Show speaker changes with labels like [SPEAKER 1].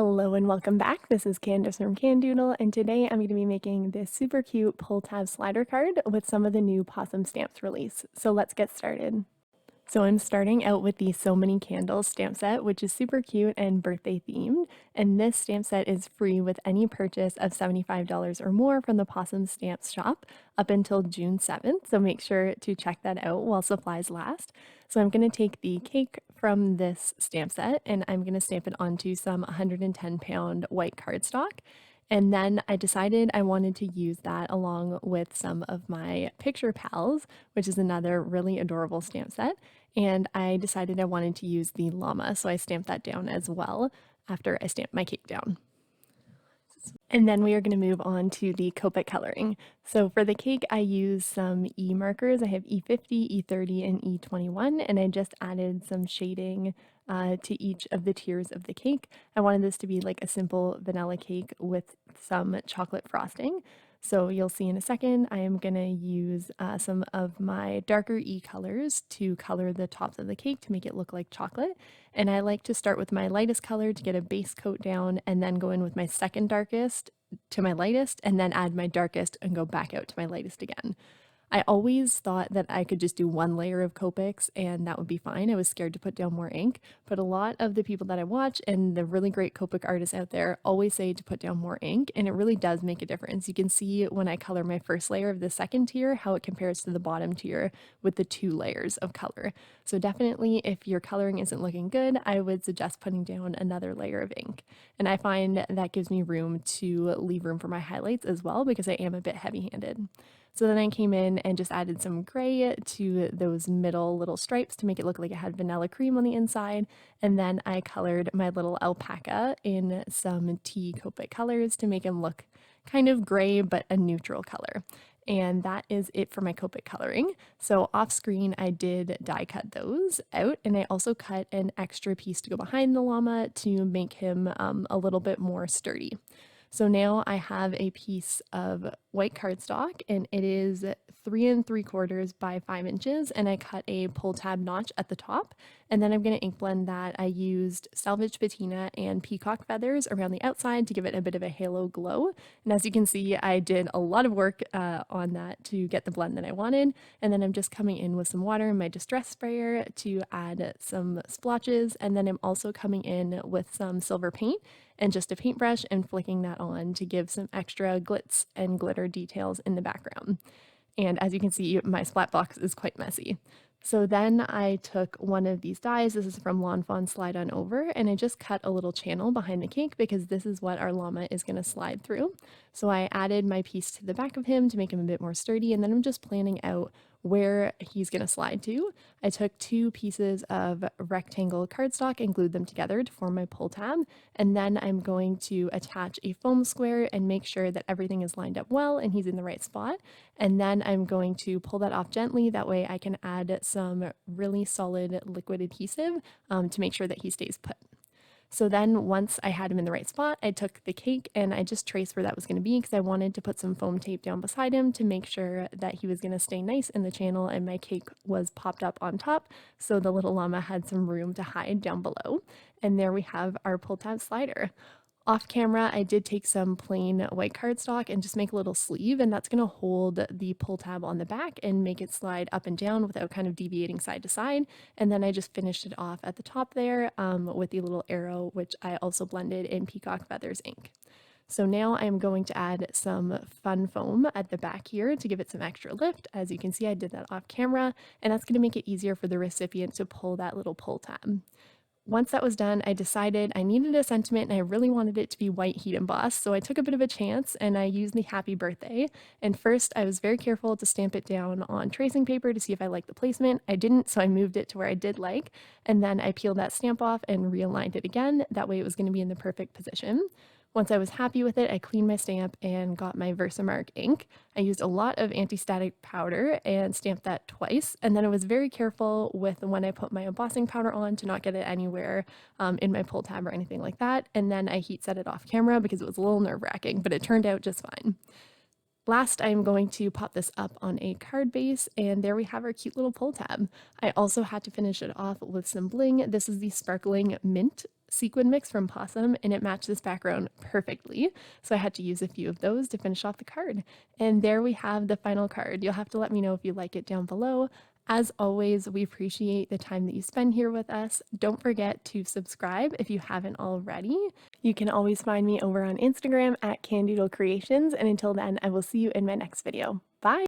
[SPEAKER 1] Hello and welcome back. This is Candace from Candoodle, and today I'm going to be making this super cute pull tab slider card with some of the new Pawsome Stamps release. So let's get started. So I'm starting out with the So Many Candles stamp set, which is super cute and birthday themed. And this stamp set is free with any purchase of $75 or more from the Pawsome Stamps shop up until June 7th. So make sure to check that out while supplies last. So I'm going to take the cake from this stamp set and I'm going to stamp it onto some 110-pound white cardstock. And then I decided I wanted to use that along with some of my Picture Pals, which is another really adorable stamp set. And I decided I wanted to use the llama, so I stamped that down as well after I stamped my cake down. And then we are going to move on to the Copic coloring. So for the cake, I use some E markers. I have E50, E30, and E21, and I just added some shading to each of the tiers of the cake. I wanted this to be like a simple vanilla cake with some chocolate frosting. So you'll see in a second, I am going to use some of my darker E colors to color the tops of the cake to make it look like chocolate. And I like to start with my lightest color to get a base coat down and then go in with my second darkest to my lightest and then add my darkest and go back out to my lightest again. I always thought that I could just do one layer of Copics and that would be fine. I was scared to put down more ink, but a lot of the people that I watch and the really great Copic artists out there always say to put down more ink, and it really does make a difference. You can see when I color my first layer of the second tier how it compares to the bottom tier with the 2 layers of color. So definitely if your coloring isn't looking good, I would suggest putting down another layer of ink. And I find that gives me room to leave room for my highlights as well because I am a bit heavy-handed. So then I came in and just added some gray to those middle little stripes to make it look like it had vanilla cream on the inside. And then I colored my little alpaca in some tea Copic colors to make him look kind of gray but a neutral color. And that is it for my Copic coloring. So off screen, I did die cut those out, and I also cut an extra piece to go behind the llama to make him a little bit more sturdy. So now I have a piece of white cardstock and it is 3 3/4 by 5 inches, and I cut a pull tab notch at the top, and then I'm going to ink blend that. I used Salvaged Patina and Peacock feathers around the outside to give it a bit of a halo glow, and as you can see I did a lot of work on that to get the blend that I wanted. And then I'm just coming in with some water in my distress sprayer to add some splotches, and then I'm also coming in with some silver paint and just a paintbrush and flicking that on to give some extra glitz and glitter details in the background. And as you can see, my splat box is quite messy. So then I took one of these dies, this is from Lawn Fawn Slide On Over, and I just cut a little channel behind the cake because this is what our llama is going to slide through. So I added my piece to the back of him to make him a bit more sturdy, and then I'm just planning out where he's going to slide to. I took 2 pieces of rectangle cardstock and glued them together to form my pull tab, and then I'm going to attach a foam square and make sure that everything is lined up well and he's in the right spot. And then I'm going to pull that off gently, that way I can add some really solid liquid adhesive to make sure that he stays put. So then once I had him in the right spot, I took the cake and I just traced where that was going to be because I wanted to put some foam tape down beside him to make sure that he was going to stay nice in the channel and my cake was popped up on top so the little llama had some room to hide down below. And there we have our pull tab slider. Off camera, I did take some plain white cardstock and just make a little sleeve, and that's going to hold the pull tab on the back and make it slide up and down without kind of deviating side to side. And then I just finished it off at the top there with the little arrow, which I also blended in Peacock Feathers ink. So now I'm going to add some fun foam at the back here to give it some extra lift. As you can see, I did that off camera, and that's going to make it easier for the recipient to pull that little pull tab. Once that was done, I decided I needed a sentiment and I really wanted it to be white heat embossed, so I took a bit of a chance and I used the happy birthday. And first, I was very careful to stamp it down on tracing paper to see if I liked the placement. I didn't, so I moved it to where I did like, and then I peeled that stamp off and realigned it again. That way it was going to be in the perfect position. Once I was happy with it, I cleaned my stamp and got my Versamark ink. I used a lot of anti-static powder and stamped that twice, and then I was very careful with when I put my embossing powder on to not get it anywhere in my pull tab or anything like that, and then I heat set it off camera because it was a little nerve-wracking, but it turned out just fine. Last, I'm going to pop this up on a card base, and there we have our cute little pull tab. I also had to finish it off with some bling. This is the Sparkling Mint sequin mix from Pawsome, and it matched this background perfectly. So I had to use a few of those to finish off the card. And there we have the final card. You'll have to let me know if you like it down below. As always, we appreciate the time that you spend here with us. Don't forget to subscribe if you haven't already. You can always find me over on Instagram at Candoodle Creations. And until then, I will see you in my next video. Bye!